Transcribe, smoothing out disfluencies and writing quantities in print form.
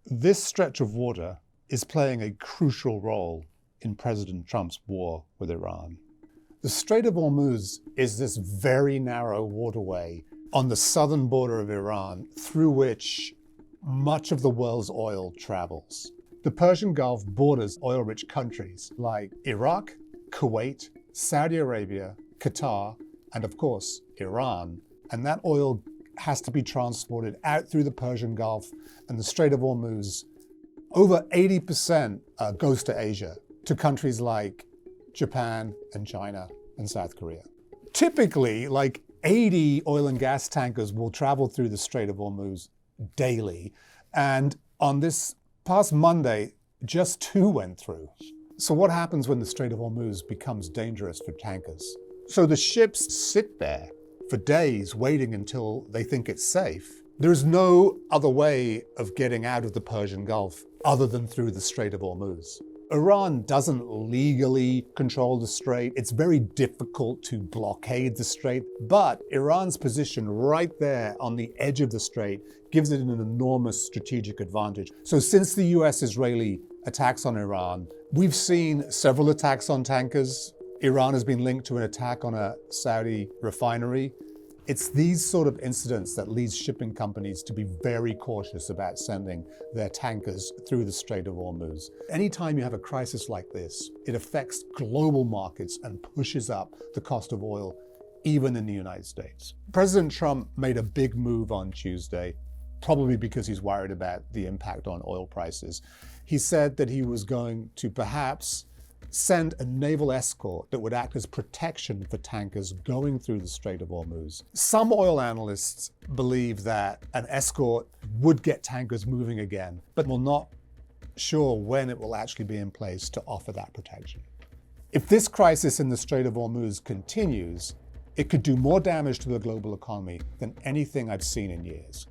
This stretch of water is playing a crucial role in President Trump's war with Iran. The Strait of Hormuz is this very narrow waterway on the southern border of Iran through which much of the world's oil travels. The Persian Gulf borders oil-rich countries like Iraq, Kuwait, Saudi Arabia, Qatar, and of course, Iran. And that oil has to be transported out through the Persian Gulf and the Strait of Hormuz. Over 80% goes to Asia, to countries like Japan and China and South Korea. Typically, like 80 oil and gas tankers will travel through the Strait of Hormuz daily. And on this past Monday, just 2 went through. So what happens when the Strait of Hormuz becomes dangerous for tankers? So the ships sit there for days waiting until they think it's safe. There's no other way of getting out of the Persian Gulf other than through the Strait of Hormuz. Iran doesn't legally control the strait. It's very difficult to blockade the strait, but Iran's position right there on the edge of the strait gives it an enormous strategic advantage. So since the US-Israeli attacks on Iran, we've seen several attacks on tankers. Iran has been linked to an attack on a Saudi refinery. It's these sort of incidents that leads shipping companies to be very cautious about sending their tankers through the Strait of Hormuz. Anytime you have a crisis like this, it affects global markets and pushes up the cost of oil, even in the United States. President Trump made a big move on Tuesday, probably because he's worried about the impact on oil prices. He said that he was going to perhaps send a naval escort that would act as protection for tankers going through the Strait of Hormuz. Some oil analysts believe that an escort would get tankers moving again, but we're not sure when it will actually be in place to offer that protection. If this crisis in the Strait of Hormuz continues, it could do more damage to the global economy than anything I've seen in years.